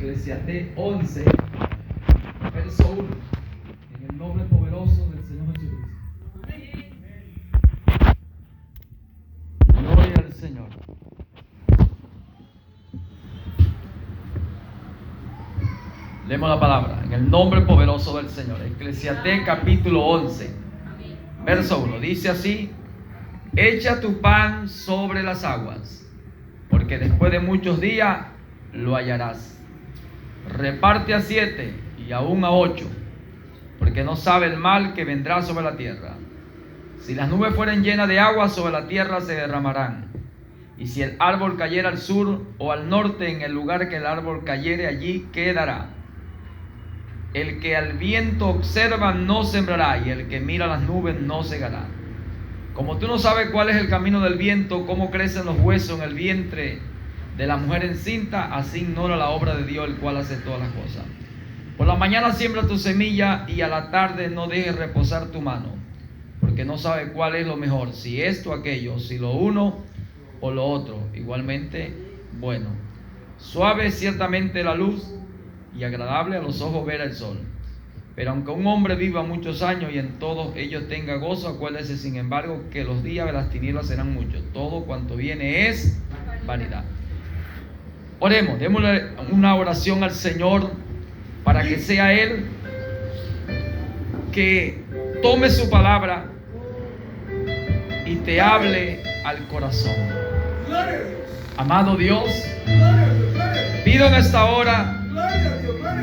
Eclesiastés 11, verso 1. En el nombre poderoso del Señor Jesucristo. Gloria al Señor. Leemos la palabra. En el nombre poderoso del Señor. Eclesiastés capítulo 11, verso 1. Dice así: echa tu pan sobre las aguas, porque después de muchos días lo hallarás. Reparte a 7 y aún a 8, porque no sabe el mal que vendrá sobre la tierra. Si las nubes fueren llenas de agua, sobre la tierra se derramarán. Y si el árbol cayera al sur o al norte, en el lugar que el árbol cayere, allí quedará. El que al viento observa no sembrará, y el que mira las nubes no segará. Como tú no sabes cuál es el camino del viento, cómo crecen los huesos en el vientre de la mujer encinta, así ignora la obra de Dios, el cual hace todas las cosas. Por la mañana siembra tu semilla, y a la tarde no dejes reposar tu mano, porque no sabe cuál es lo mejor, si esto o aquello, si lo uno o lo otro. Igualmente, bueno, suave es ciertamente la luz, y agradable a los ojos ver el sol. Pero aunque un hombre viva muchos años y en todos ellos tenga gozo, acuérdese sin embargo que los días de las tinieblas serán muchos. Todo cuanto viene es vanidad. Oremos, démosle una oración al Señor para que sea Él que tome su palabra y te hable al corazón. Amado Dios, pido en esta hora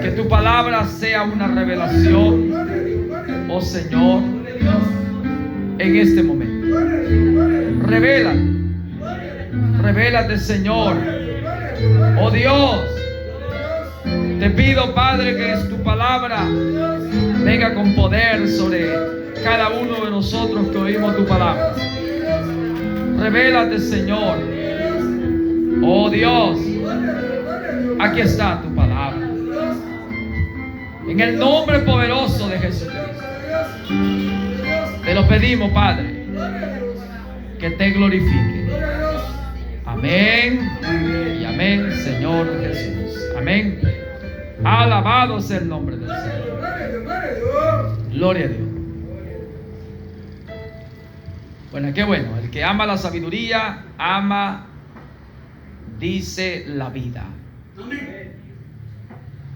que tu palabra sea una revelación, oh Señor, en este momento. Revélate, Señor. Oh Dios, te pido, Padre, que tu palabra venga con poder sobre cada uno de nosotros que oímos tu palabra. Revélate, Señor. Oh Dios, aquí está tu palabra. En el nombre poderoso de Jesucristo, te lo pedimos, Padre, que te glorifique. Amén y amén, Señor Jesús. Amén. Alabado sea el nombre del Señor. Gloria a Dios. Bueno, qué bueno. El que ama la sabiduría, ama, dice, la vida.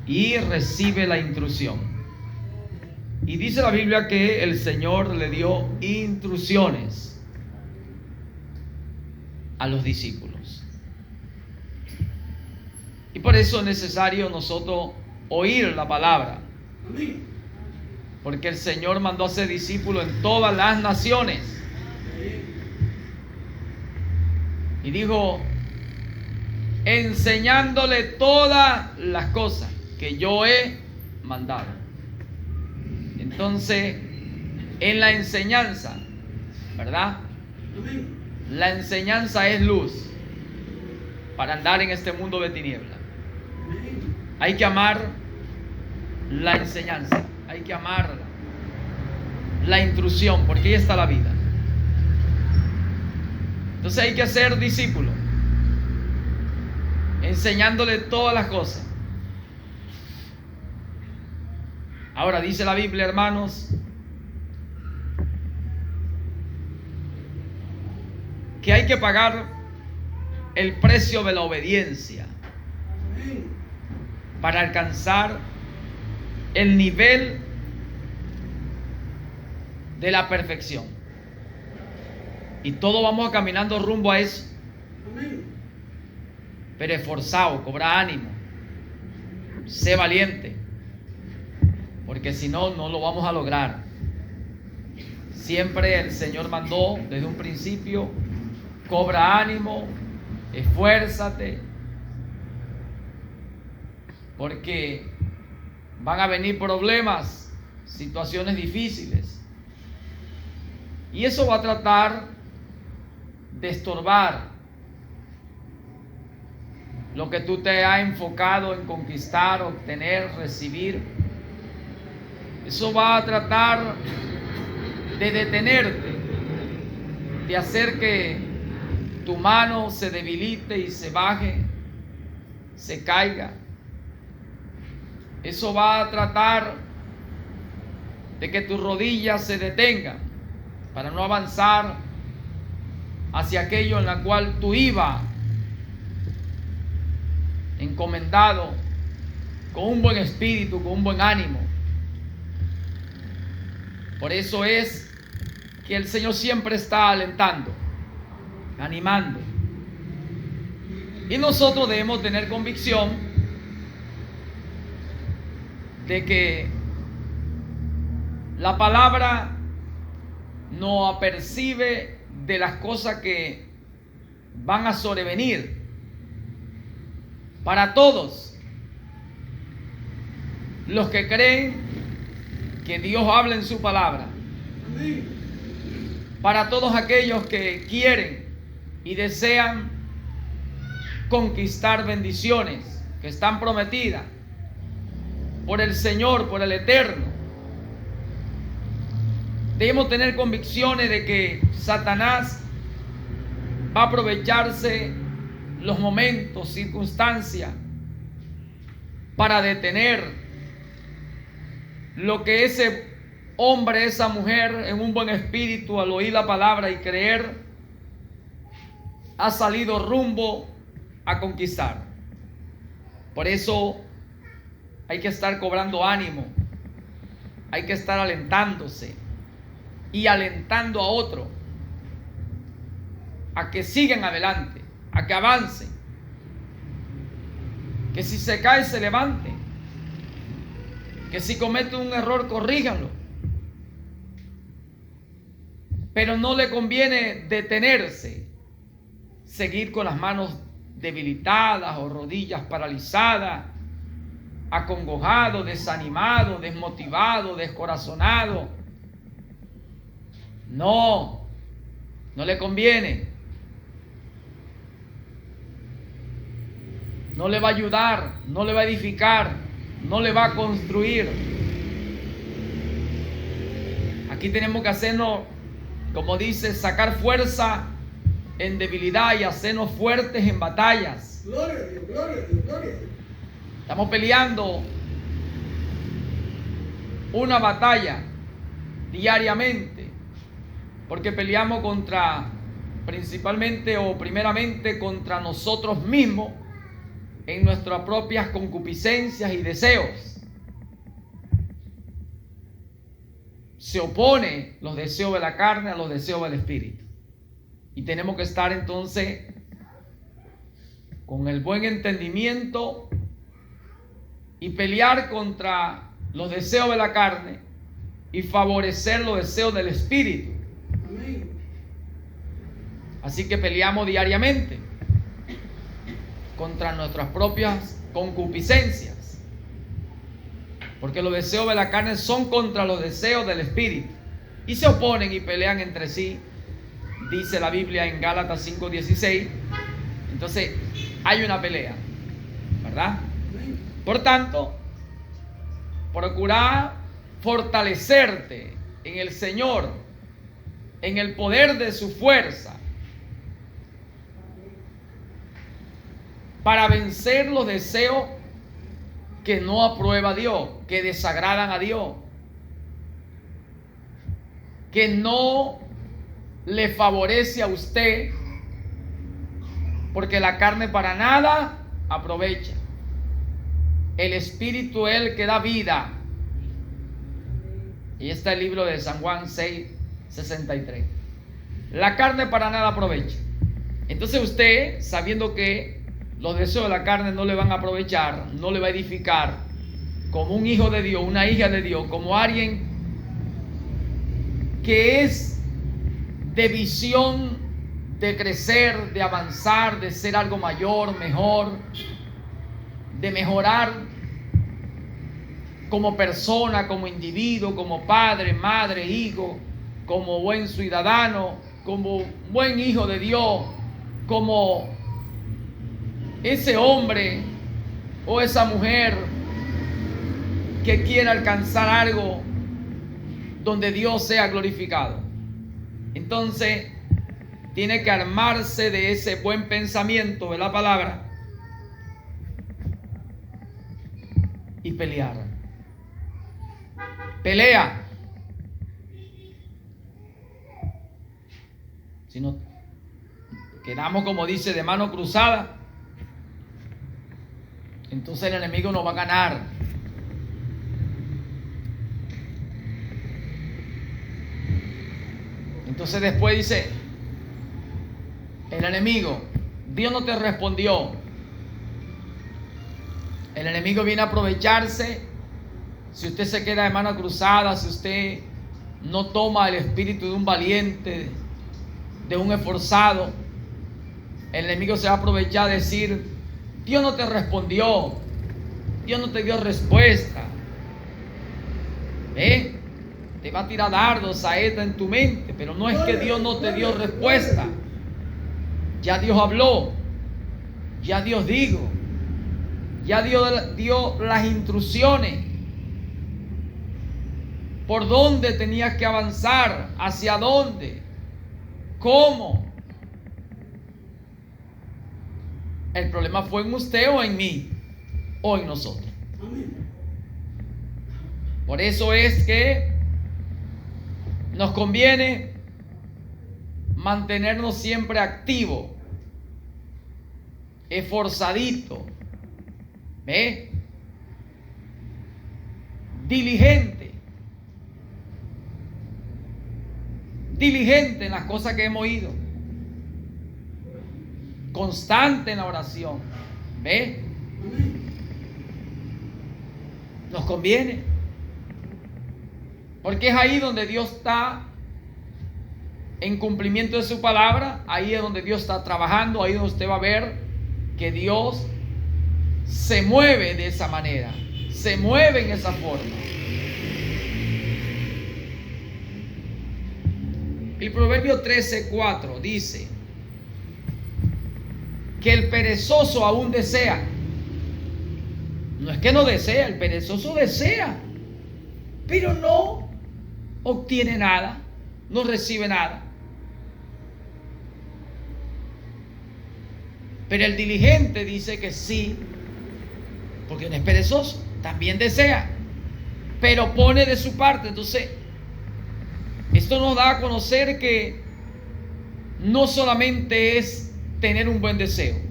Y recibe la instrucción. Y dice la Biblia que el Señor le dio instrucciones a los discípulos. Y por eso es necesario nosotros oír la palabra. Porque el Señor mandó a ser discípulos en todas las naciones. Y dijo, enseñándole todas las cosas que yo he mandado. Entonces, en la enseñanza, ¿verdad? La enseñanza es luz para andar en este mundo de tinieblas. Hay que amar la enseñanza, hay que amar la instrucción, porque ahí está la vida. Entonces hay que ser discípulo, enseñándole todas las cosas. Ahora dice la Biblia, hermanos, que hay que pagar el precio de la obediencia para alcanzar el nivel de la perfección. Y todos vamos caminando rumbo a eso. Pero esforzado, cobra ánimo, sé valiente, porque si no, no lo vamos a lograr. Siempre el Señor mandó desde un principio, cobra ánimo, esfuérzate, porque van a venir problemas, situaciones difíciles, y eso va a tratar de estorbar lo que tú te has enfocado en conquistar, obtener, recibir. Eso va a tratar de detenerte, de hacer que tu mano se debilite y se baje, se caiga. Eso va a tratar de que tus rodillas se detengan para no avanzar hacia aquello en la cual tú ibas encomendado, con un buen espíritu, con un buen ánimo. Por eso es que el Señor siempre está alentando, animando. Y nosotros debemos tener convicción de que la palabra nos apercibe de las cosas que van a sobrevenir para todos los que creen que Dios habla en su palabra, para todos aquellos que quieren y desean conquistar bendiciones que están prometidas por el Señor, por el Eterno. Debemos tener convicciones de que Satanás va a aprovecharse los momentos, circunstancias, para detener lo que ese hombre, esa mujer, en un buen espíritu, al oír la palabra y creer, ha salido rumbo a conquistar. Por eso hay que estar cobrando ánimo, hay que estar alentándose y alentando a otro a que sigan adelante, a que avancen, que si se cae se levante, que si comete un error corríjanlo, pero no le conviene detenerse, seguir con las manos debilitadas o rodillas paralizadas, acongojado, desanimado, desmotivado, descorazonado. No le conviene. No le va a ayudar, no le va a edificar, no le va a construir. Aquí tenemos que hacernos, como dice, sacar fuerza en debilidad y hacernos fuertes en batallas. Gloria a Dios, gloria a Dios, gloria a Dios. Estamos peleando una batalla diariamente, porque peleamos principalmente o primeramente contra nosotros mismos en nuestras propias concupiscencias y deseos. Se opone los deseos de la carne a los deseos del espíritu. Y tenemos que estar entonces con el buen entendimiento y pelear contra los deseos de la carne y favorecer los deseos del espíritu. Amén. Así que peleamos diariamente contra nuestras propias concupiscencias, porque los deseos de la carne son contra los deseos del espíritu y se oponen y pelean entre sí, dice la Biblia en Gálatas 5:16. Entonces hay una pelea, ¿verdad? Por tanto, procura fortalecerte en el Señor, en el poder de su fuerza, para vencer los deseos que no aprueba Dios, que desagradan a Dios, que no le favorece a usted, porque la carne para nada aprovecha. El Espíritu es el que da vida. Y está el libro de San Juan 6:63. La carne para nada aprovecha. Entonces usted, sabiendo que los deseos de la carne no le van a aprovechar, no le va a edificar como un hijo de Dios, una hija de Dios, como alguien que es de visión, de crecer, de avanzar, de ser algo mayor, mejor, de mejorar como persona, como individuo, como padre, madre, hijo, como buen ciudadano, como buen hijo de Dios, como ese hombre o esa mujer que quiere alcanzar algo donde Dios sea glorificado. Entonces tiene que armarse de ese buen pensamiento de la palabra y pelear. Pelea. Si no quedamos, como dice, de mano cruzada, entonces el enemigo nos va a ganar. Entonces después dice el enemigo, Dios no te respondió. El enemigo viene a aprovecharse. Si usted se queda de mano cruzada, si usted no toma el espíritu de un valiente, de un esforzado, el enemigo se va a aprovechar de decir: Dios no te respondió, Dios no te dio respuesta. Te va a tirar dardos, saeta en tu mente, pero no es que Dios no te dio respuesta. Ya Dios habló, ya Dios dijo, ya Dios dio las instrucciones por dónde tenías que avanzar, hacia dónde, cómo. El problema fue en usted o en mí o en nosotros. Por eso es que nos conviene mantenernos siempre activos, esforzaditos, diligente en las cosas que hemos oído, constante en la oración. Nos conviene, porque es ahí donde Dios está en cumplimiento de su palabra. Ahí es donde Dios está trabajando. Ahí es donde usted va a ver que Dios se mueve de esa manera, se mueve en esa forma. El Proverbio 13:4 dice que el perezoso aún desea. No es que no desea, el perezoso desea, pero no obtiene nada, no recibe nada. Pero el diligente dice que sí, porque no es perezoso, también desea, pero pone de su parte. Entonces, esto nos da a conocer que no solamente es tener un buen deseo.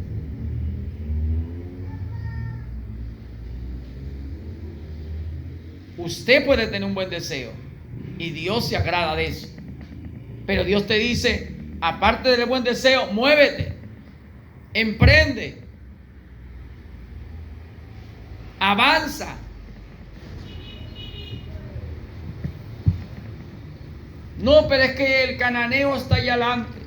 Usted puede tener un buen deseo y Dios se agrada de eso. Pero Dios te dice, aparte del buen deseo, muévete, emprende, avanza. No, pero es que el cananeo está allá adelante,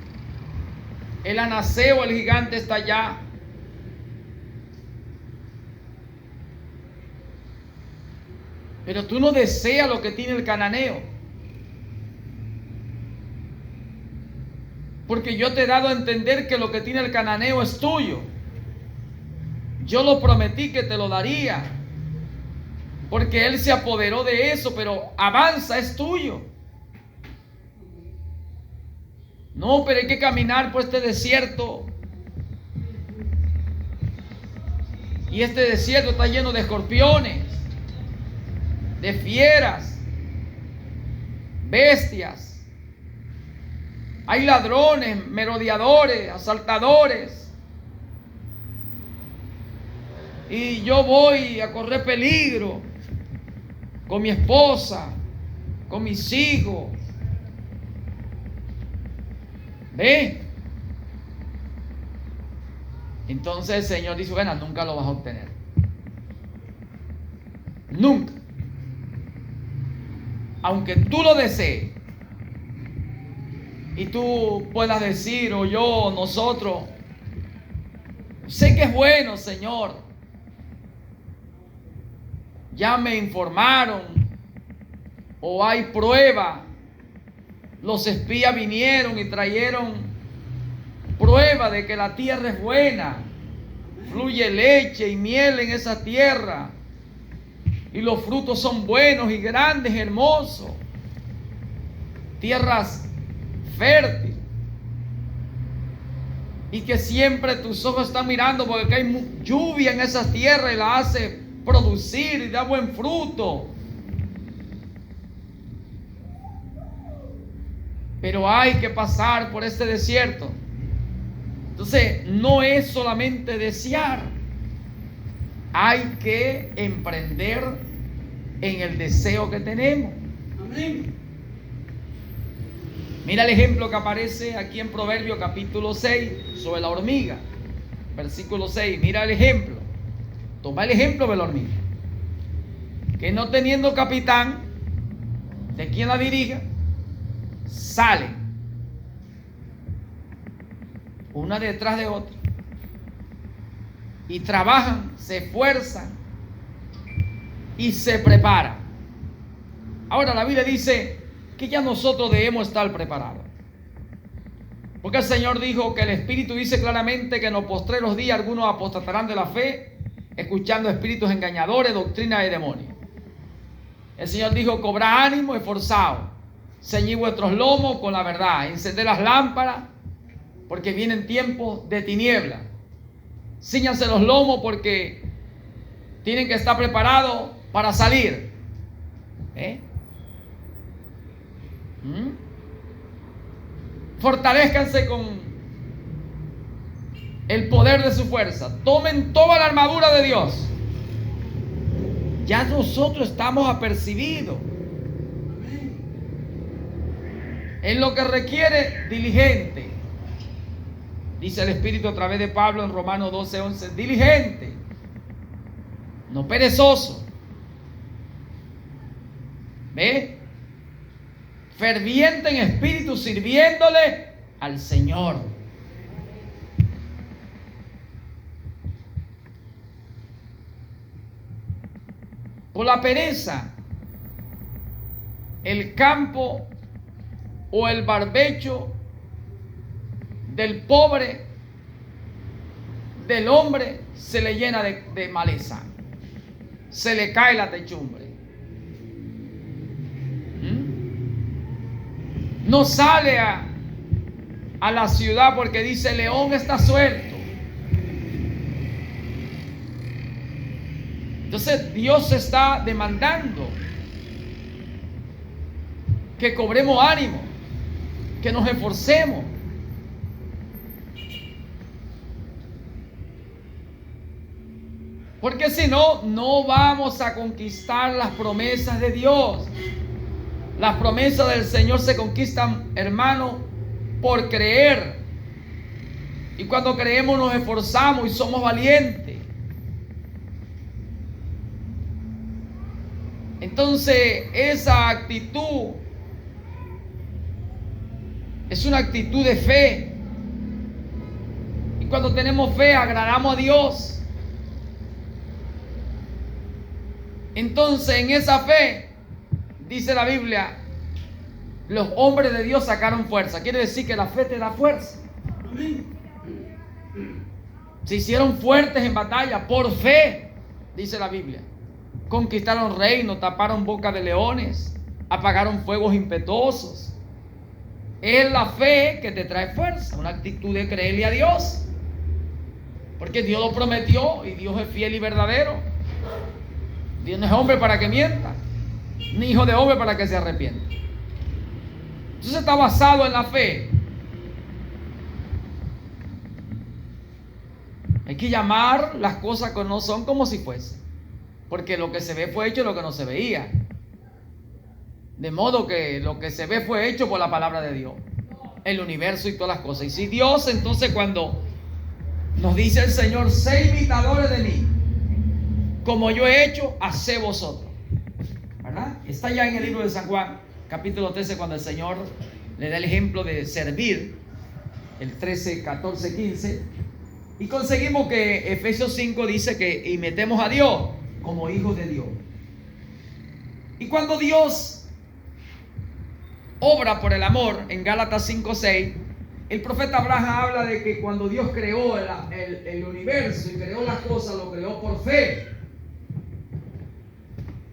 el anaseo, el gigante está allá. Pero tú no deseas lo que tiene el cananeo, porque yo te he dado a entender que lo que tiene el cananeo es tuyo. Yo lo prometí que te lo daría, porque él se apoderó de eso, pero avanza, es tuyo. No, pero hay que caminar por este desierto, y este desierto está lleno de escorpiones, de fieras, bestias. Hay ladrones, merodeadores, asaltadores. Y yo voy a correr peligro con mi esposa, con mis hijos. ¿Ve? Entonces el Señor dice, bueno, nunca lo vas a obtener. Nunca. Aunque tú lo desees y tú puedas decir, o yo, nosotros, sé que es bueno, Señor, ya me informaron, o hay prueba, los espías vinieron y trajeron prueba de que la tierra es buena, fluye leche y miel en esa tierra, y los frutos son buenos y grandes, hermosos, tierras fértiles, y que siempre tus ojos están mirando porque hay lluvia en esas tierras y la hace producir y dar buen fruto. Pero hay que pasar por este desierto. Entonces, no es solamente desear. Hay que emprender en el deseo que tenemos. Amén. Mira el ejemplo que aparece aquí en Proverbios capítulo 6 sobre la hormiga. Versículo 6. Mira el ejemplo. Toma el ejemplo de la hormiga. Que no teniendo capitán, de quien la dirija, salen una detrás de otra y trabajan, se esfuerzan y se preparan. Ahora la Biblia dice que ya nosotros debemos estar preparados, porque el Señor dijo que el Espíritu dice claramente que en los postreros días algunos apostatarán de la fe, escuchando espíritus engañadores, doctrina de demonios. El Señor dijo: cobrad ánimo, esforzaos, ceñid vuestros lomos con la verdad, encended las lámparas, porque vienen tiempos de tinieblas. Cíñanse los lomos porque tienen que estar preparados para salir. Fortalezcanse con el poder de su fuerza. Tomen toda la armadura de Dios. Ya nosotros estamos apercibidos en lo que requiere diligente. Dice el Espíritu a través de Pablo en Romanos 12:11, diligente, no perezoso. ¿Ve? Ferviente en espíritu, sirviéndole al Señor. Por la pereza, el campo o el barbecho del pobre, del hombre, se le llena de maleza, se le cae la techumbre. No sale a la ciudad porque dice: el león está suelto. Entonces Dios está demandando que cobremos ánimo, que nos esforcemos. Porque si no, no vamos a conquistar las promesas de Dios. Las promesas del Señor se conquistan, hermano, por creer. Y cuando creemos nos esforzamos y somos valientes. Entonces, esa actitud es una actitud de fe. Y cuando tenemos fe, agradamos a Dios. Entonces, en esa fe, dice la Biblia, los hombres de Dios sacaron fuerza. Quiere decir que la fe te da fuerza. Se hicieron fuertes en batalla por fe, dice la Biblia. Conquistaron reinos, taparon boca de leones, apagaron fuegos impetuosos. Es la fe que te trae fuerza, una actitud de creerle a Dios. Porque Dios lo prometió y Dios es fiel y verdadero. Dios no es hombre para que mienta, ni hijo de hombre para que se arrepienta. Entonces está basado en la fe. Hay que llamar las cosas que no son como si fuesen, porque lo que se ve fue hecho de lo que no se veía. De modo que lo que se ve fue hecho por la palabra de Dios, el universo y todas las cosas. Y si Dios, entonces, cuando nos dice el Señor: sé imitadores de mí, como yo he hecho, haced vosotros, ¿verdad? Está ya en el libro de San Juan, capítulo 13, cuando el Señor le da el ejemplo de servir, el 13, 14, 15, y conseguimos que Efesios 5 dice que imitemos a Dios como hijos de Dios. Y cuando Dios obra por el amor, en Gálatas 5, 6, el profeta Abraham habla de que cuando Dios creó el universo y creó las cosas, lo creó por fe.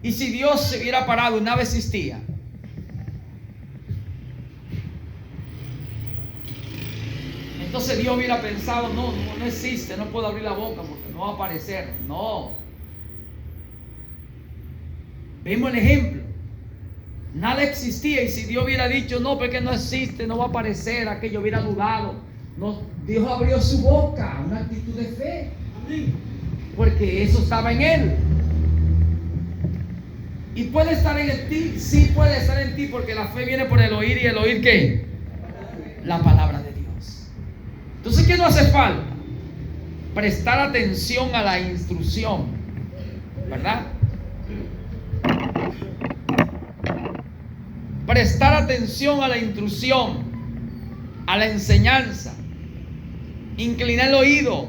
Y si Dios se hubiera parado y nada existía, entonces Dios hubiera pensado: no existe, no puedo abrir la boca porque no va a aparecer. No. Vemos el ejemplo. Nada existía, y si Dios hubiera dicho no, porque no existe, no va a aparecer, aquello hubiera dudado. No, Dios abrió su boca, una actitud de fe, Amén. porque eso estaba en él. Y puede estar en ti, sí puede estar en ti, porque la fe viene por el oír, y el oír ¿qué? La palabra de Dios. Entonces, ¿qué no hace falta? Prestar atención a la instrucción, ¿verdad? Prestar atención a la instrucción, a la enseñanza, inclinar el oído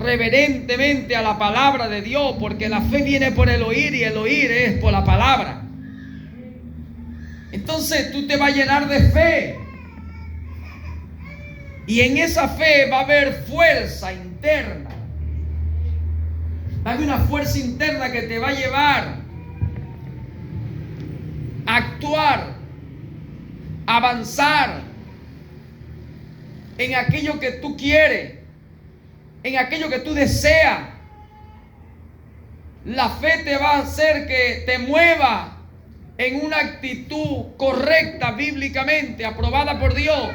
reverentemente a la palabra de Dios, porque la fe viene por el oír, y el oír es por la palabra. Entonces tú te vas a llenar de fe, y en esa fe va a haber fuerza interna. Va a haber una fuerza interna que te va a llevar a actuar, a avanzar en aquello que tú quieres, en aquello que tú deseas. La fe te va a hacer que te mueva en una actitud correcta bíblicamente, aprobada por Dios.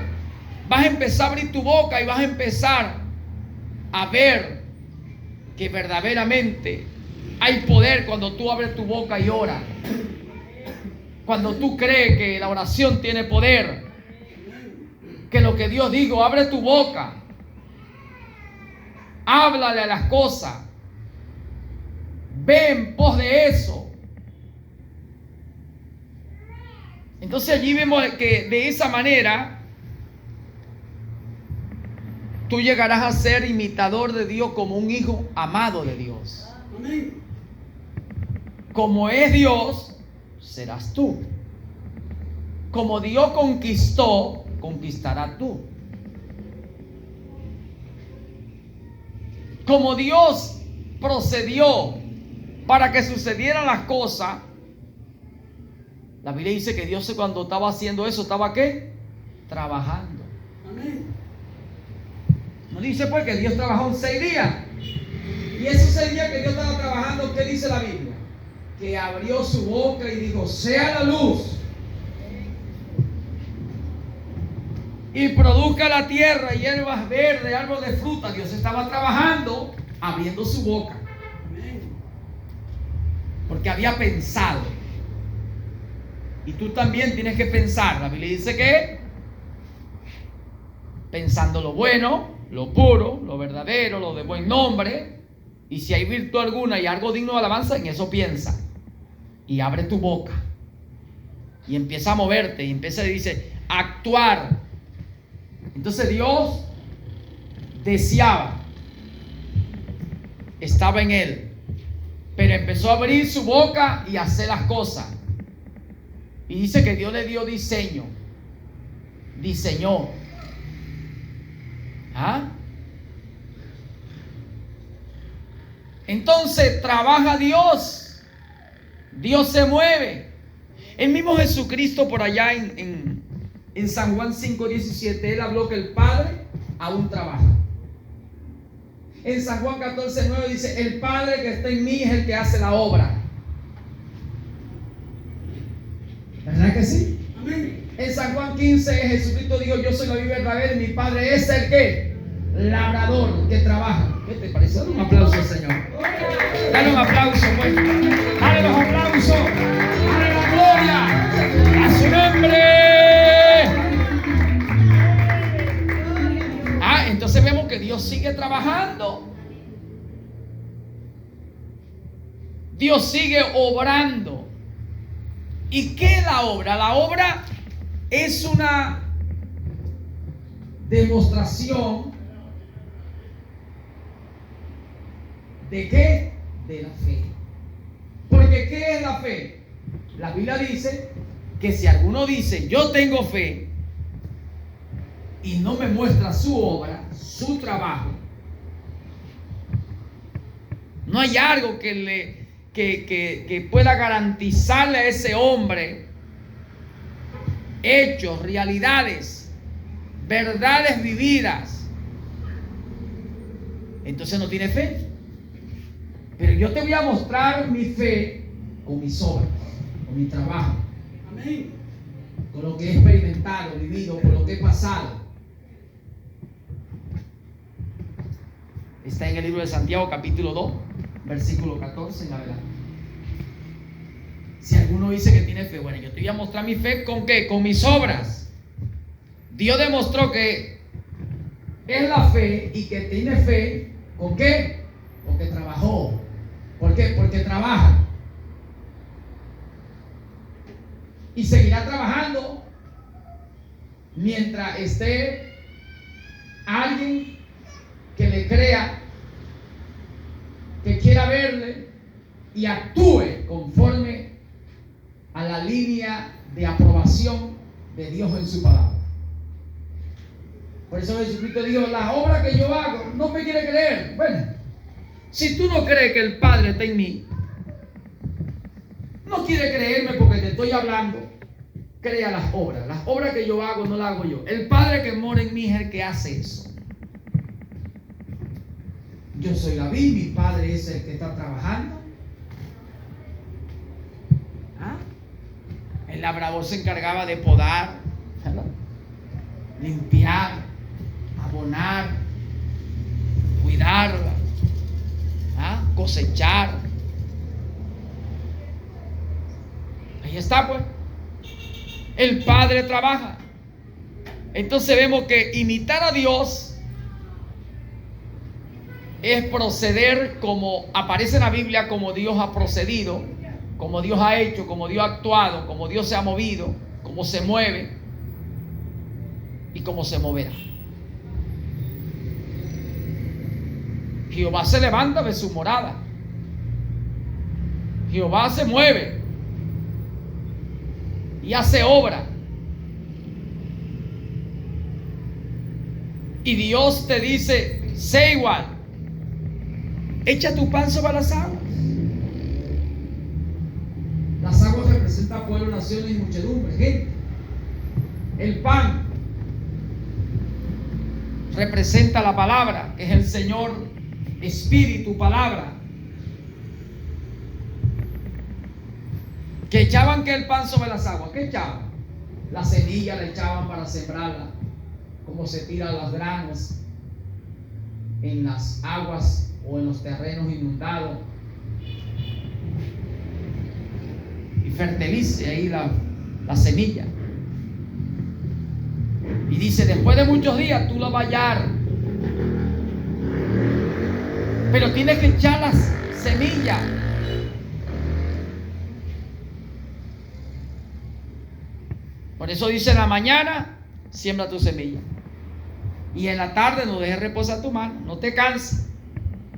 Vas a empezar a abrir tu boca y vas a empezar a ver que verdaderamente hay poder cuando tú abres tu boca y oras. Cuando tú crees que la oración tiene poder, que lo que Dios dijo, abre tu boca, háblale a las cosas, ve en pos de eso. Entonces allí vemos que de esa manera tú llegarás a ser imitador de Dios como un hijo amado de Dios. Amén. Como es Dios, serás tú. Como Dios conquistó, conquistarás tú. Como Dios procedió para que sucedieran las cosas, la Biblia dice que Dios cuando estaba haciendo eso, ¿estaba qué? Trabajando. Amén. No dice pues que Dios trabajó en 6 días. Y esos 6 días que Dios estaba trabajando, ¿qué dice la Biblia? Que abrió su boca y dijo, sea la luz, y produzca la tierra hierbas verdes, árbol de fruta. Dios estaba trabajando, abriendo su boca, Amén. porque había pensado. Y tú también tienes que pensar. La Biblia dice que pensando lo bueno, lo puro, lo verdadero, lo de buen nombre, y si hay virtud alguna y algo digno de alabanza, en eso piensa. Y abre tu boca y empieza a moverte, y empieza, dice, a actuar. Entonces Dios deseaba, estaba en él, pero empezó a abrir su boca y a hacer las cosas. Y dice que Dios le dio diseño, diseñó. ¿Ah? Entonces trabaja Dios, Dios se mueve. El mismo Jesucristo por allá en San Juan 5:17, él habló que el Padre aún trabaja. En San Juan 14:9 dice, el Padre que está en mí es el que hace la obra. ¿Verdad que sí? Amén. En San Juan 15 Jesucristo dijo, yo soy la vid verdadera y mi Padre es el que labrador, que trabaja. ¿Qué te parece? Dale un aplauso al Señor. Dale un aplauso, pues. Dale los aplausos. Dale la gloria a su nombre. Entonces vemos que Dios sigue trabajando. Dios sigue obrando. ¿Y qué es la obra? La obra es una demostración ¿de qué? De la fe. Porque ¿qué es la fe? La Biblia dice que si alguno dice yo tengo fe y no me muestra su obra, su trabajo, no hay algo que pueda garantizarle a ese hombre hechos, realidades, verdades vividas, entonces no tiene fe. Pero yo te voy a mostrar mi fe con mis obras, con mi trabajo, Amén. con lo que he experimentado, vivido, con lo que he pasado. Está en el libro de Santiago, capítulo 2, versículo 14 en adelante. Si alguno dice que tiene fe, bueno, yo te voy a mostrar mi fe ¿con qué? Con mis obras. Dios demostró que es la fe y que tiene fe ¿con qué? Porque trabajó. ¿Por qué? Porque trabaja. Y seguirá trabajando mientras esté alguien que le crea, que quiera verle y actúe conforme a la línea de aprobación de Dios en su palabra. Por eso Jesucristo dijo, la obra que yo hago no me quiere creer. Bueno, si tú no crees que el Padre está en mí, no quiere creerme porque te estoy hablando, crea las obras. Las obras que yo hago no las hago yo. El Padre que mora en mí es el que hace eso. Yo soy la vid, mi Padre es el que está trabajando. ¿Ah? El labrador se encargaba de podar, limpiar, abonar, cuidarla, cosechar. Ahí está, pues. El Padre trabaja. Entonces vemos que imitar a Dios es proceder como aparece en la Biblia, como Dios ha procedido, como Dios ha hecho, como Dios ha actuado, como Dios se ha movido, como se mueve y cómo se moverá. Jehová se levanta de su morada. Jehová se mueve y hace obra. Y Dios te dice, sé igual. Echa tu pan sobre las aguas. Las aguas representan pueblo, naciones y muchedumbre, gente. El pan representa la palabra, que es el Señor, Espíritu, palabra. Que echaban que el pan sobre las aguas. ¿Qué echaban? La semilla la echaban para sembrarla, como se tiran los granos en las aguas o en los terrenos inundados, y fertilice ahí la semilla. Y dice, después de muchos días tú la vas a hallar, pero tienes que echar las semillas. Por eso dice, en la mañana siembra tu semilla, y en la tarde no dejes reposar tu mano. No te canses,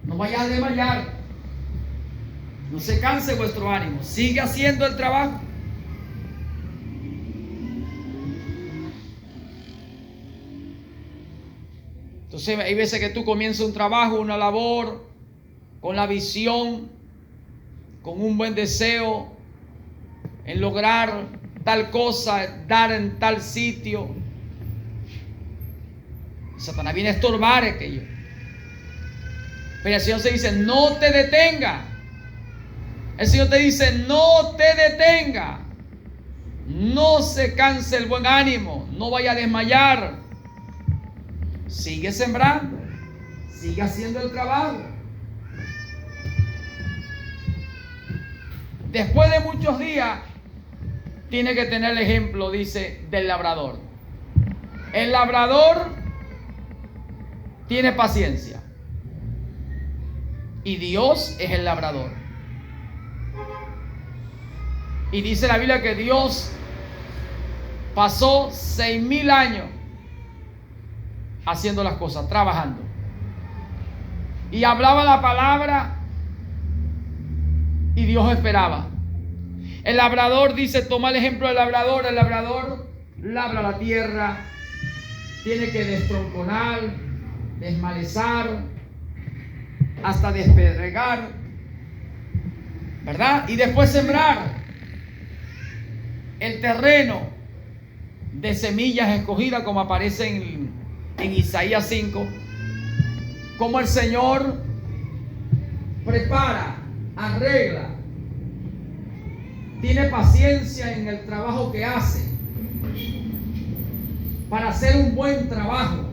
no vayas a desmayar, no se canse vuestro ánimo, sigue haciendo el trabajo. Entonces hay veces que tú comienzas un trabajo, una labor, con la visión, con un buen deseo en lograr tal cosa, dar en tal sitio. Satanás viene a estorbar aquello. Pero el Señor se dice, no te detenga. El Señor te dice, no te detenga. No se canse el buen ánimo, no vaya a desmayar. Sigue sembrando, sigue haciendo el trabajo. Después de muchos días, tiene que tener el ejemplo, dice, del labrador. El labrador tiene paciencia. Y Dios es el labrador. Y dice la Biblia que Dios pasó 6,000 años haciendo las cosas, trabajando. Y hablaba la palabra y Dios esperaba. El labrador dice, toma el ejemplo del labrador. El labrador labra la tierra, tiene que destronconar, desmalezar, hasta despedregar, ¿verdad? Y después sembrar el terreno de semillas escogidas, como aparece en Isaías 5, como el Señor prepara, arregla tiene paciencia en el trabajo que hace para hacer un buen trabajo.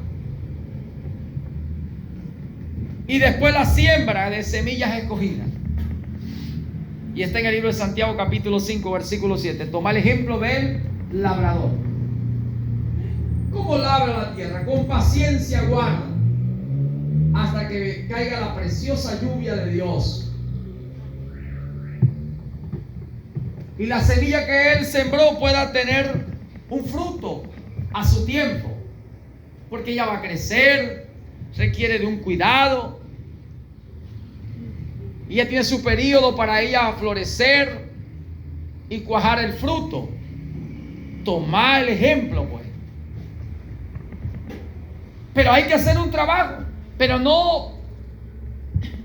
Y después la siembra de semillas escogidas. Y está en el libro de Santiago capítulo 5 versículo 7. Toma el ejemplo del labrador. ¿Cómo labra la tierra? Con paciencia guarda hasta que caiga la preciosa lluvia de Dios. Y la semilla que él sembró pueda tener un fruto a su tiempo. Porque ella va a crecer, requiere de un cuidado. Y ella tiene su periodo para ella florecer y cuajar el fruto. Toma el ejemplo, pues. Pero hay que hacer un trabajo, pero no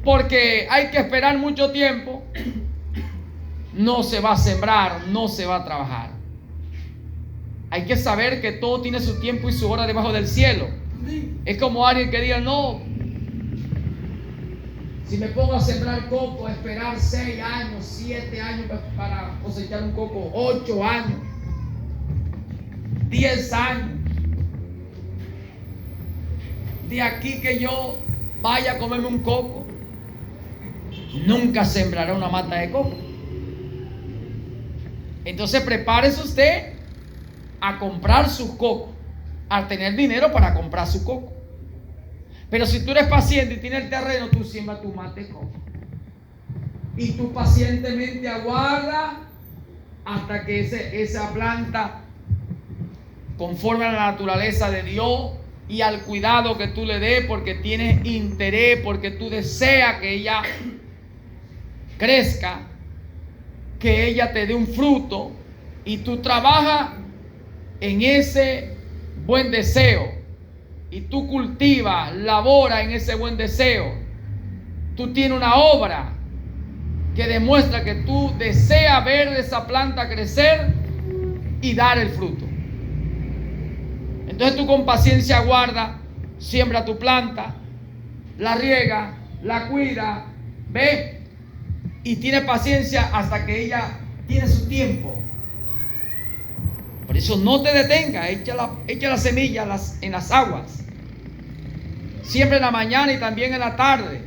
porque hay que esperar mucho tiempo. No se va a sembrar, no se va a trabajar. Hay que saber que todo tiene su tiempo y su hora debajo del cielo. Es como alguien que diga, no, si me pongo a sembrar coco, a esperar 6 años, 7 años para cosechar un coco, 8 años, 10 años. De aquí que yo vaya a comerme un coco, nunca sembrará una mata de coco. Entonces prepárese usted a comprar su coco, a tener dinero para comprar su coco. Pero si tú eres paciente y tienes el terreno, tú siembras tu mate de coco. Y tú pacientemente aguardas hasta que esa planta, conforme a la naturaleza de Dios y al cuidado que tú le des, porque tienes interés, porque tú deseas que ella crezca, que ella te dé un fruto, y tú trabajas en ese buen deseo, y tú cultivas, laboras en ese buen deseo. Tú tienes una obra que demuestra que tú deseas ver esa planta crecer y dar el fruto. Entonces tú con paciencia aguarda, siembra tu planta, la riega, la cuida, ve, y tiene paciencia hasta que ella tiene su tiempo. Por eso no te detengas, echa la semilla en las aguas. Siempre en la mañana y también en la tarde.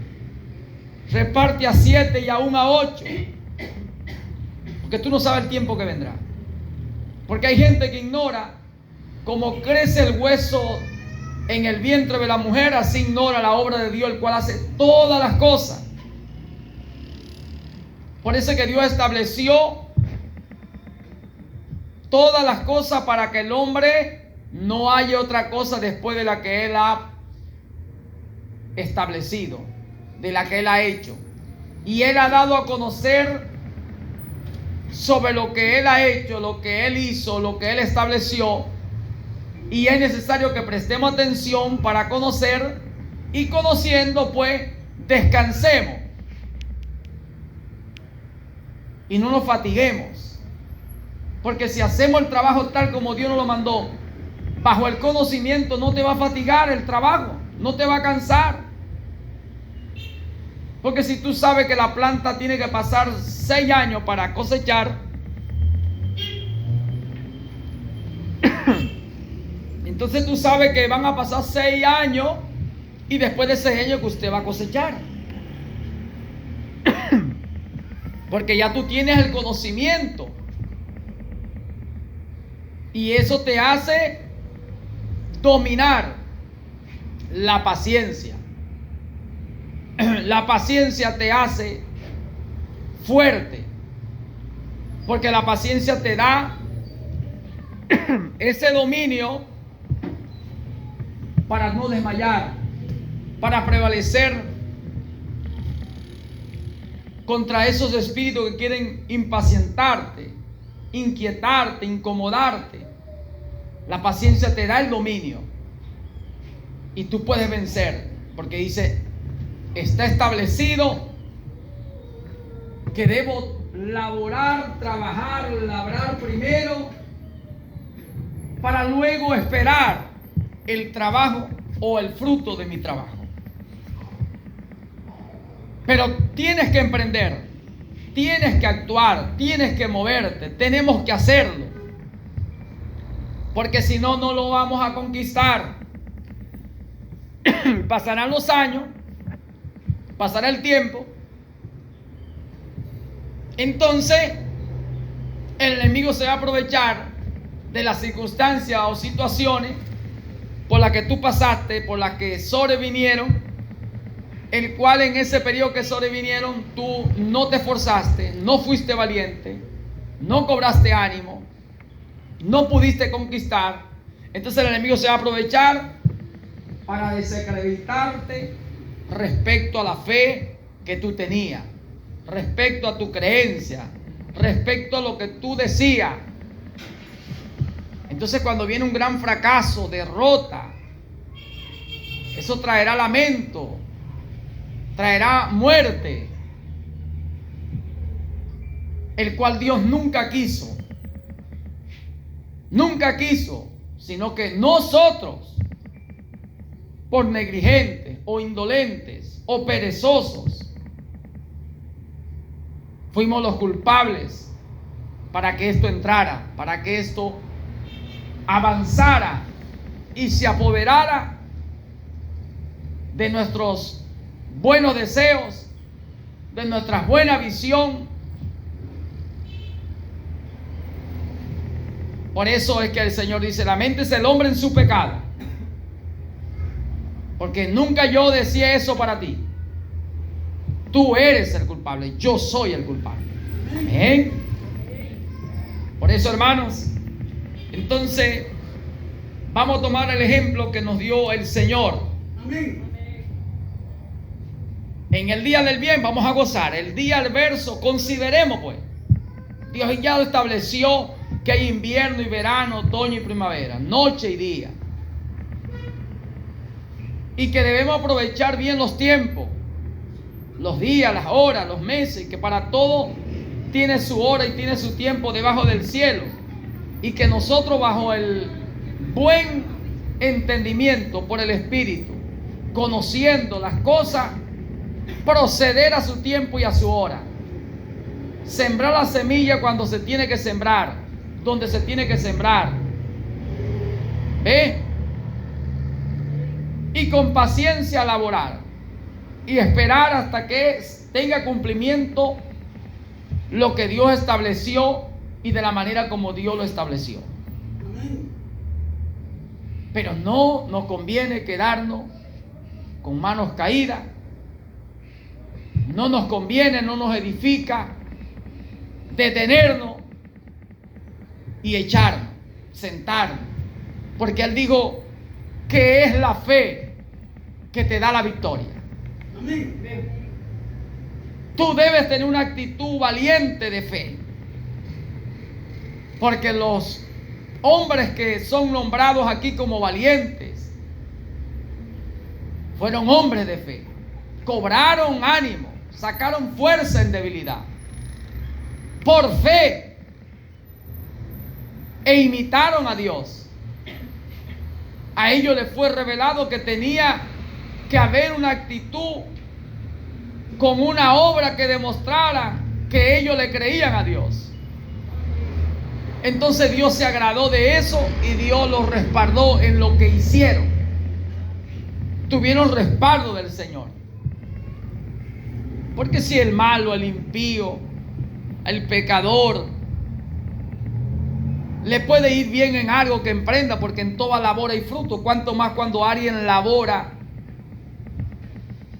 Reparte a 7 y aún a 8. Porque tú no sabes el tiempo que vendrá. Porque hay gente que ignora cómo crece el hueso en el vientre de la mujer, así ignora la obra de Dios, el cual hace todas las cosas. Por eso es que Dios estableció todas las cosas para que el hombre no haya otra cosa después de la que Él ha establecido, de la que Él ha hecho. Y Él ha dado a conocer sobre lo que Él ha hecho, lo que Él hizo, lo que Él estableció. Y es necesario que prestemos atención para conocer, y conociendo pues descansemos y no nos fatiguemos. Porque si hacemos el trabajo tal como Dios nos lo mandó, bajo el conocimiento, no te va a fatigar el trabajo, no te va a cansar. Porque si tú sabes que la planta tiene que pasar 6 años para cosechar, entonces tú sabes que van a pasar 6 años y después de 6 años que usted va a cosechar. Porque ya tú tienes el conocimiento. Y eso te hace dominar la paciencia. La paciencia te hace fuerte. Porque la paciencia te da ese dominio para no desmayar, para prevalecer contra esos espíritus que quieren impacientarte, inquietarte, incomodarte. La paciencia te da el dominio y tú puedes vencer, porque dice, está establecido que debo laborar, trabajar, labrar primero para luego esperar el trabajo o el fruto de mi trabajo. Pero tienes que emprender, tienes que actuar, tienes que moverte, tenemos que hacerlo. Porque si no, no lo vamos a conquistar. Pasarán los años, pasará el tiempo. Entonces, el enemigo se va a aprovechar de las circunstancias o situaciones por las que tú pasaste, por las que sobrevinieron, el cual en ese periodo que sobrevinieron tú no te esforzaste, no fuiste valiente, no cobraste ánimo, no pudiste conquistar. Entonces el enemigo se va a aprovechar para desacreditarte respecto a la fe que tú tenías, respecto a tu creencia, respecto a lo que tú decías. Entonces cuando viene un gran fracaso, derrota, eso traerá lamento, traerá muerte, el cual Dios nunca quiso, sino que nosotros, por negligentes o indolentes o perezosos, fuimos los culpables para que esto entrara, para que esto avanzara y se apoderara de nuestros buenos deseos, de nuestra buena visión. Por eso es que el Señor dice: lamentes el hombre en su pecado, porque nunca yo decía eso para ti. Tú eres el culpable, yo soy el culpable. Amén. Por eso, hermanos, entonces vamos a tomar el ejemplo que nos dio el Señor. Amén. En el día del bien vamos a gozar. El día del verso, consideremos pues, Dios ya estableció que hay invierno y verano, otoño y primavera, noche y día, y que debemos aprovechar bien los tiempos, los días, las horas, los meses, que para todo tiene su hora y tiene su tiempo debajo del cielo, y que nosotros, bajo el buen entendimiento por el Espíritu, conociendo las cosas, proceder a su tiempo y a su hora. Sembrar la semilla cuando se tiene que sembrar, donde se tiene que sembrar. ¿Ve? Y con paciencia laborar y esperar hasta que tenga cumplimiento lo que Dios estableció y de la manera como Dios lo estableció. Amén. Pero no nos conviene quedarnos con manos caídas. No nos conviene, no nos edifica detenernos y echarnos, sentarnos, porque Él dijo que es la fe que te da la victoria. Amén. Tú debes tener una actitud valiente de fe, porque los hombres que son nombrados aquí como valientes fueron hombres de fe, cobraron ánimo, sacaron fuerza en debilidad, por fe, e imitaron a Dios. A ellos les fue revelado que tenía que haber una actitud con una obra que demostrara que ellos le creían a Dios. Entonces Dios se agradó de eso y Dios los respaldó en lo que hicieron. Tuvieron respaldo del Señor. Porque si el malo, el impío, el pecador, le puede ir bien en algo que emprenda, porque en toda labor hay fruto, cuanto más cuando alguien labora,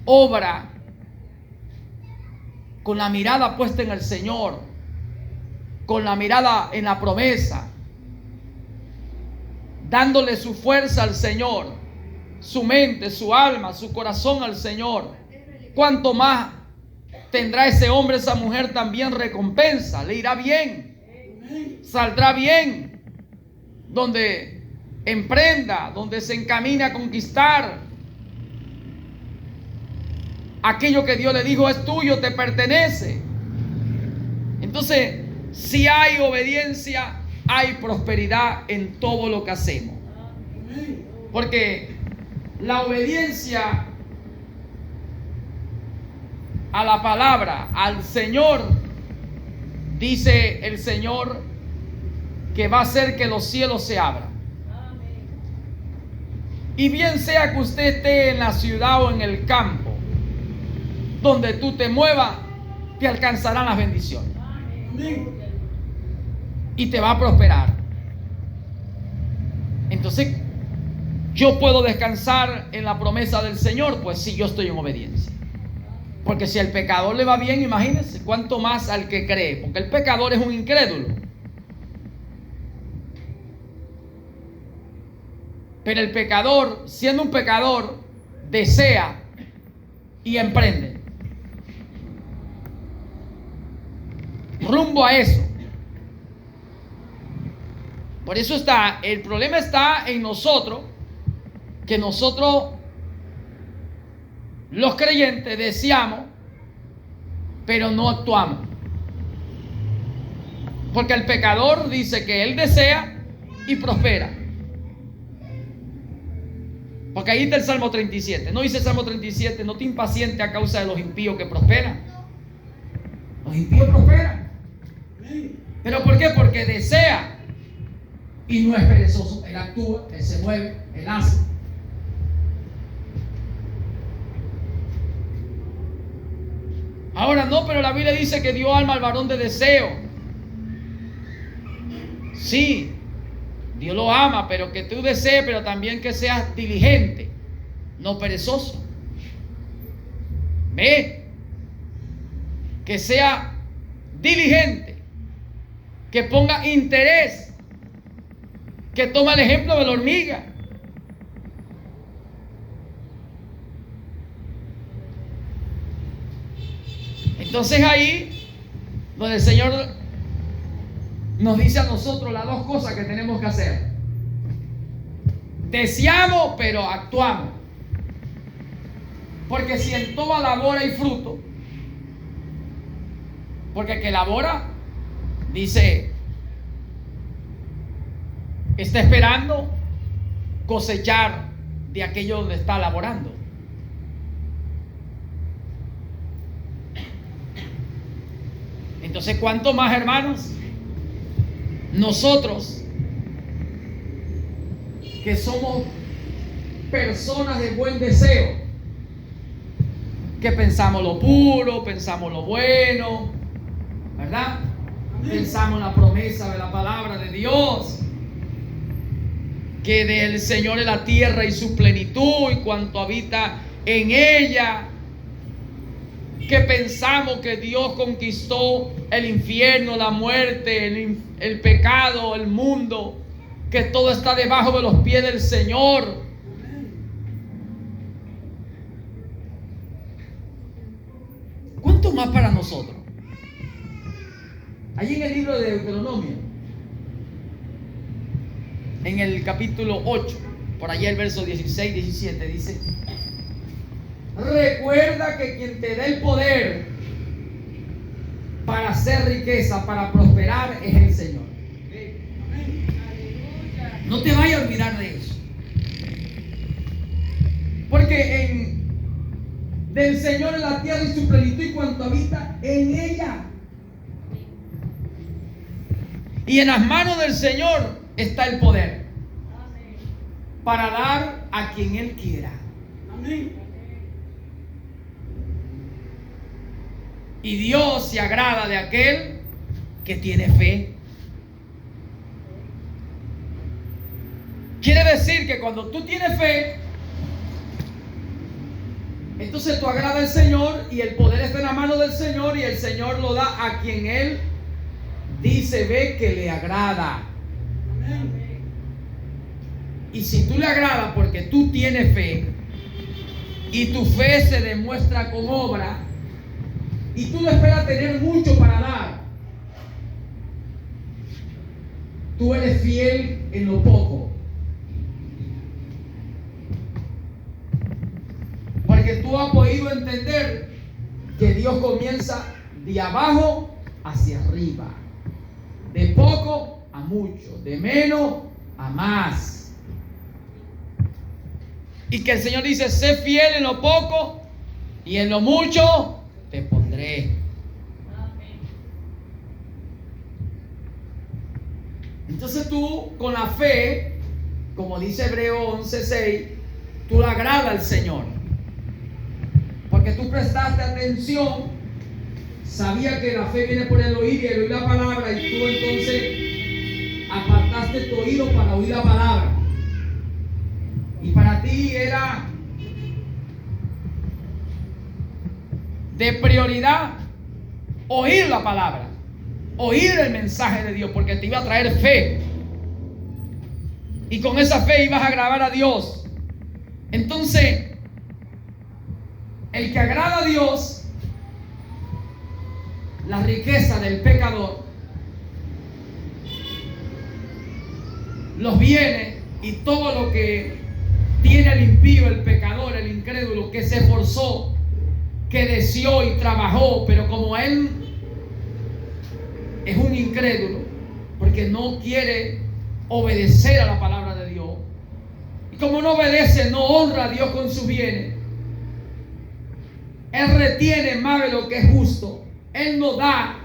obra, con la mirada puesta en el Señor, con la mirada en la promesa, dándole su fuerza al Señor, su mente, su alma, su corazón al Señor. Cuanto más tendrá ese hombre, esa mujer también recompensa, le irá bien, saldrá bien, donde emprenda, donde se encamine a conquistar aquello que Dios le dijo es tuyo, te pertenece. Entonces, si hay obediencia, hay prosperidad en todo lo que hacemos. Porque la obediencia a la palabra, al Señor, dice el Señor que va a hacer que los cielos se abran. Y bien sea que usted esté en la ciudad o en el campo, donde tú te muevas, te alcanzarán las bendiciones. Amén. Y te va a prosperar. Entonces, yo puedo descansar en la promesa del Señor, pues si yo estoy en obediencia. Porque si al pecador le va bien, imagínense, cuánto más al que cree, porque el pecador es un incrédulo. Pero el pecador, siendo un pecador, desea y emprende rumbo a eso. Por eso el problema está en nosotros, que nosotros, los creyentes, deseamos, pero no actuamos. Porque el pecador dice que él desea y prospera. Porque ahí está el Salmo 37. No dice el Salmo 37, no te impacientes a causa de los impíos que prosperan. Los impíos prosperan. ¿Pero por qué? Porque desea y no es perezoso. Él actúa, él se mueve, él hace. Ahora no, pero la Biblia dice que dio alma al varón de deseo. Sí, Dios lo ama, pero que tú desees, pero también que seas diligente, no perezoso. Ve, que sea diligente, que ponga interés, que toma el ejemplo de la hormiga. Entonces ahí donde el Señor nos dice a nosotros las dos cosas que tenemos que hacer. Deseamos, pero actuamos. Porque si en toda labor hay fruto, porque el que labora, dice, está esperando cosechar de aquello donde está laborando. Entonces, ¿cuánto más, hermanos? Nosotros, que somos personas de buen deseo, que pensamos lo puro, pensamos lo bueno, ¿verdad? Pensamos la promesa de la palabra de Dios, que del Señor es la tierra y su plenitud y cuanto habita en ella, que pensamos que Dios conquistó el infierno, la muerte, el pecado, el mundo, que todo está debajo de los pies del Señor. ¿Cuánto más para nosotros? Allí en el libro de Deuteronomio, en el capítulo 8, por allá el verso 16, 17, dice: recuerda que quien te da el poder para hacer riqueza, para prosperar, es el Señor. No te vayas a olvidar de eso. Porque del Señor es la tierra y su plenitud y cuanto habita en ella. Y en las manos del Señor está el poder para dar a quien Él quiera. Amén. Y Dios se agrada de aquel que tiene fe. Quiere decir que cuando tú tienes fe, entonces tú agradas al Señor y el poder está en la mano del Señor y el Señor lo da a quien Él dice, ve que le agrada. Amén. Y si tú le agradas porque tú tienes fe y tu fe se demuestra con obra, y tú no esperas tener mucho para dar, tú eres fiel en lo poco, porque tú has podido entender que Dios comienza de abajo hacia arriba, de poco a mucho, de menos a más, y que el Señor dice, sé fiel en lo poco y en lo mucho te pondré. Entonces tú con la fe, como dice Hebreo 11:6, tú le agrada al Señor. Porque tú prestaste atención, sabía que la fe viene por el oír y el oír la palabra, y tú entonces apartaste tu oído para oír la palabra. Y para ti era de prioridad oír la palabra, oír el mensaje de Dios, porque te iba a traer fe. Y con esa fe ibas a agradar a Dios. Entonces, el que agrada a Dios, la riqueza del pecador, los bienes y todo lo que tiene el impío, el pecador, el incrédulo, que se esforzó, que deseó y trabajó, pero como él es un incrédulo, porque no quiere obedecer a la palabra de Dios, y como no obedece, no honra a Dios con sus bienes, él retiene más de lo que es justo, él no da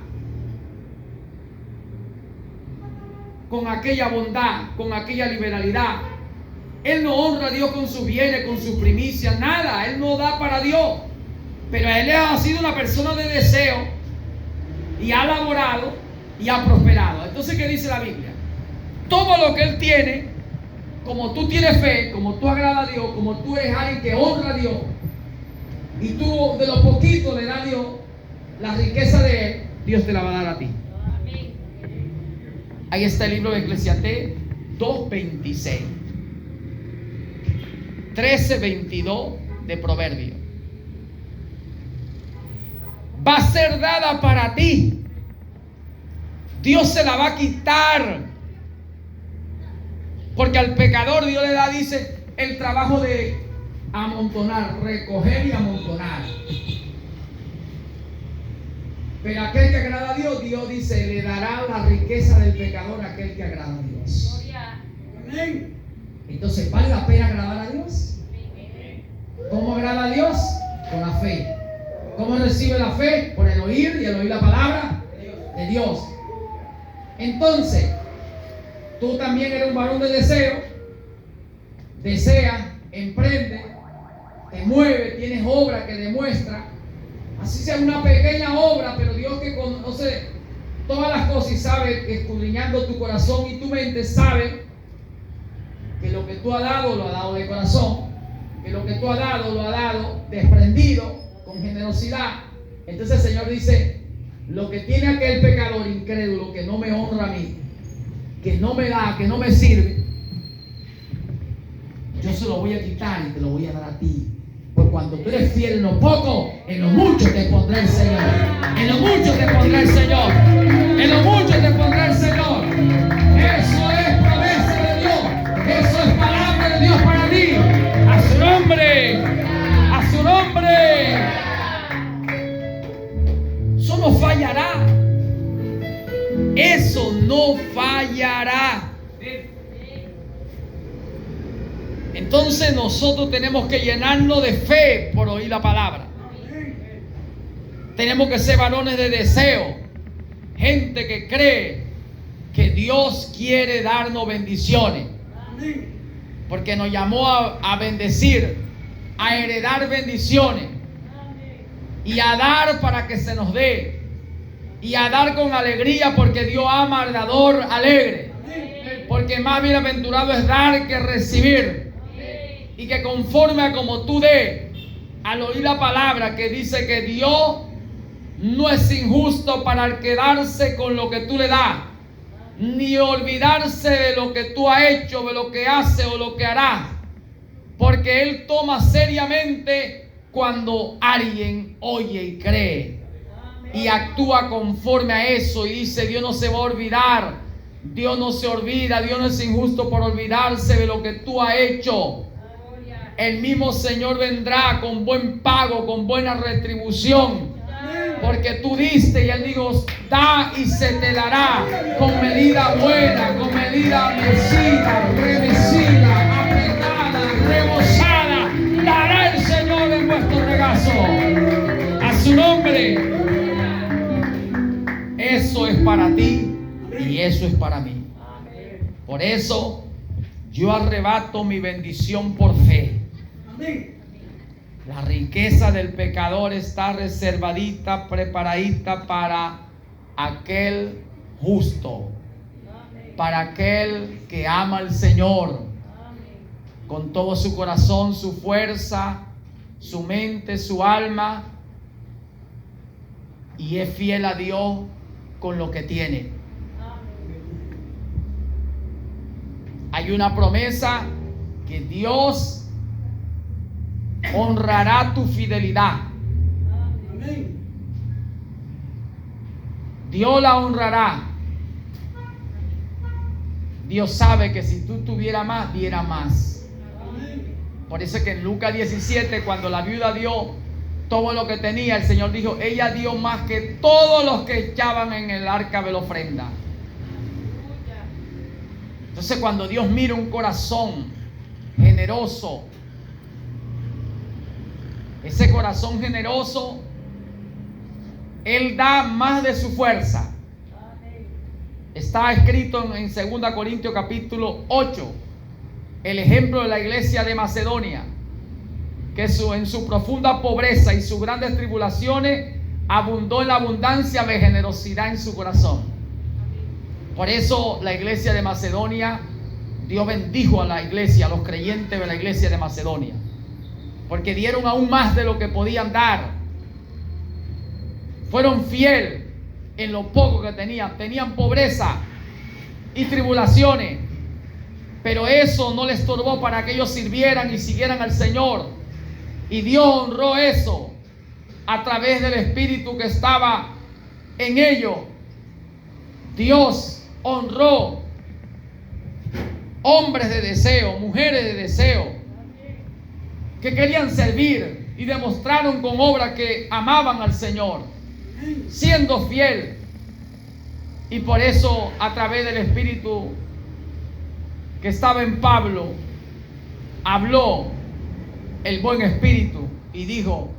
con aquella bondad, con aquella liberalidad. Él no honra a Dios con sus bienes, con sus primicias, nada. Él no da para Dios. Pero él ha sido una persona de deseo y ha laborado y ha prosperado. Entonces, ¿qué dice la Biblia? Todo lo que él tiene, como tú tienes fe, como tú agradas a Dios, como tú eres alguien que honra a Dios, y tú de lo poquito le das a Dios la riqueza de él, Dios te la va a dar a ti. Ahí está el libro de Eclesiastés 2:26. 13:22 de Proverbios. Va a ser dada para ti. Dios se la va a quitar. Porque al pecador Dios le da, dice, el trabajo de amontonar, recoger y amontonar. Pero aquel que agrada a Dios, Dios dice, le dará la riqueza del pecador a aquel que agrada a Dios. Amén. Entonces, ¿vale la pena agradar a Dios? ¿Cómo agrada a Dios? Con la fe. ¿Cómo recibe la fe? Por el oír, y el oír la palabra de Dios. Entonces, tú también eres un varón de deseo. Desea, emprende, te mueve, tienes obra que demuestra. Así sea una pequeña obra, pero Dios que conoce todas las cosas y sabe que escudriñando tu corazón y tu mente, sabe que lo que tú has dado, lo has dado de corazón, que lo que tú has dado, lo has dado desprendido, con generosidad. Entonces el Señor dice, lo que tiene aquel pecador incrédulo que no me honra a mí, que no me da, que no me sirve, yo se lo voy a quitar y te lo voy a dar a ti. Porque cuando tú eres fiel en lo poco, en lo mucho te pondrá el Señor. En lo mucho te pondrá el Señor. En lo mucho te pondrá el Señor. Eso es promesa de Dios. Eso es palabra de Dios para ti. A su nombre. A su nombre. Eso no fallará. Eso no fallará. Entonces nosotros tenemos que llenarnos de fe por oír la palabra. Tenemos que ser varones de deseo, gente que cree que Dios quiere darnos bendiciones, porque nos llamó a bendecir, a heredar bendiciones y a dar para que se nos dé, y a dar con alegría, porque Dios ama al dador alegre, porque más bienaventurado es dar que recibir. Y que conforme a como tú des, al oír la palabra que dice que Dios no es injusto para quedarse con lo que tú le das, ni olvidarse de lo que tú has hecho, de lo que hace o lo que harás, porque Él toma seriamente cuando alguien oye y cree y actúa conforme a eso, y dice, Dios no se va a olvidar, Dios no se olvida, Dios no es injusto por olvidarse de lo que tú has hecho. El mismo Señor vendrá con buen pago, con buena retribución, porque tú diste, y Él dijo, da y se te dará, con medida buena, con medida mesida, remecida, apretada, rebosada, dará el Señor en vuestro regazo. A su nombre. Eso es para ti y eso es para mí. Por eso yo arrebato mi bendición por fe. Amén. La riqueza del pecador está reservadita, preparadita para aquel justo, para aquel que ama al Señor con todo su corazón, su fuerza, su mente, su alma, y es fiel a Dios con lo que tiene. Hay una promesa que Dios honrará tu fidelidad. Amén. Dios la honrará. Dios sabe que si tú tuvieras más, diera más. Amén. Por eso es que en Lucas 17, cuando la viuda dio todo lo que tenía, el Señor dijo, ella dio más que todos los que echaban en el arca de la ofrenda. Entonces, cuando Dios mira un corazón generoso, ese corazón generoso, Él da más de su fuerza. Está escrito en 2 Corintios capítulo 8, el ejemplo de la iglesia de Macedonia, que en su profunda pobreza y sus grandes tribulaciones abundó en la abundancia de generosidad en su corazón. Por eso la iglesia de Macedonia, Dios bendijo a la iglesia, a los creyentes de la iglesia de Macedonia, porque dieron aún más de lo que podían dar. Fueron fieles en lo poco que tenían. Tenían pobreza y tribulaciones, pero eso no les estorbó para que ellos sirvieran y siguieran al Señor. Y Dios honró eso a través del Espíritu que estaba en ellos. Dios honró hombres de deseo, mujeres de deseo, que querían servir y demostraron con obra que amaban al Señor, siendo fiel. Y por eso, a través del Espíritu que estaba en Pablo, habló el buen Espíritu y dijo,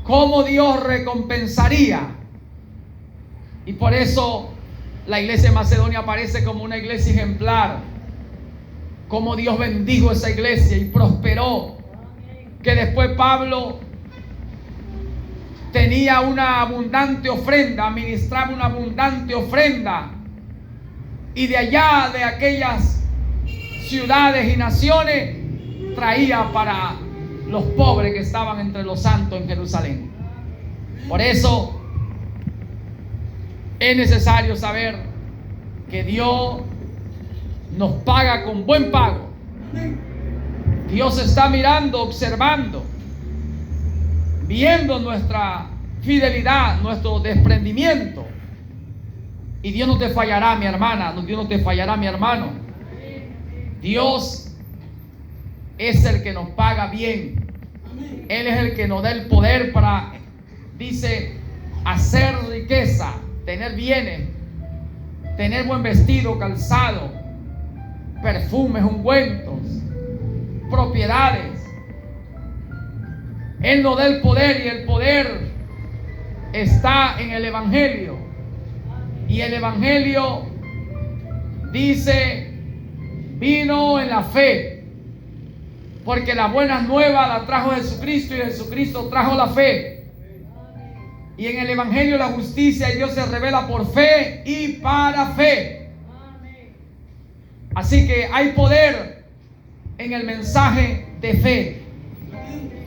¿cómo Dios recompensaría? Y por eso la iglesia de Macedonia aparece como una iglesia ejemplar, como Dios bendijo esa iglesia y prosperó, que después Pablo tenía una abundante ofrenda, administraba una abundante ofrenda, y de allá, de aquellas ciudades y naciones, traía para los pobres que estaban entre los santos en Jerusalén. Por eso es necesario saber que Dios nos paga con buen pago. Dios está mirando, observando, viendo nuestra fidelidad, nuestro desprendimiento. Y Dios no te fallará, mi hermana, Dios no te fallará, mi hermano. Dios es el que nos paga bien. Él es el que nos da el poder para, dice, hacer riqueza, tener bienes, tener buen vestido, calzado, perfumes, ungüentos, propiedades. Él nos da el poder, y el poder está en el Evangelio. Y el Evangelio dice, vino en la fe, porque la buena nueva la trajo Jesucristo, y Jesucristo trajo la fe. Y en el Evangelio la justicia de Dios se revela por fe y para fe. Así que hay poder en el mensaje de fe.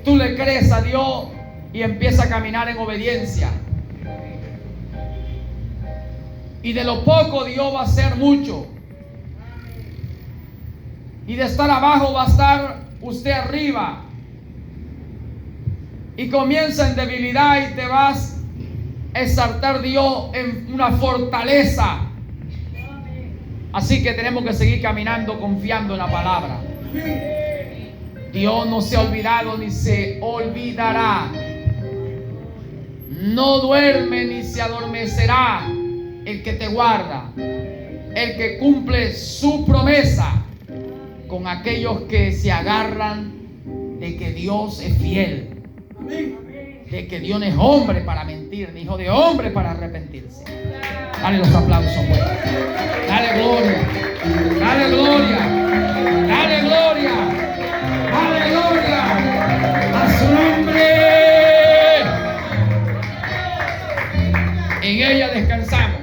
Tú le crees a Dios y empieza a caminar en obediencia. Y de lo poco Dios va a hacer mucho. Y de estar abajo va a estar usted arriba. Y comienza en debilidad y te vas a exaltar Dios en una fortaleza. Así que tenemos que seguir caminando confiando en la palabra. Dios no se ha olvidado ni se olvidará. No duerme ni se adormecerá el que te guarda, el que cumple su promesa con aquellos que se agarran de que Dios es fiel. de que Dios no es hombre para mentir, ni hijo de hombre para arrepentirse. Dale los aplausos, pues. Dale gloria. Dale gloria. Dale gloria. Dale gloria a su nombre. En ella descansamos.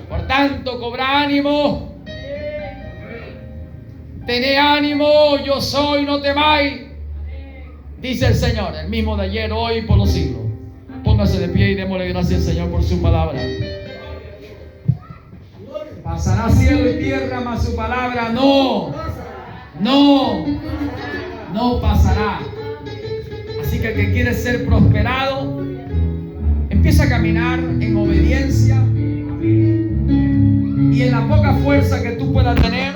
Por tanto, cobra ánimo. Tené ánimo, yo soy, no temáis. Dice el Señor, el mismo de ayer, hoy y por los siglos. Póngase de pie y démosle gracias al Señor por su palabra. Pasará cielo y tierra, mas su palabra no pasará. Así que el que quiere ser prosperado, empieza a caminar en obediencia y en la poca fuerza que tú puedas tener,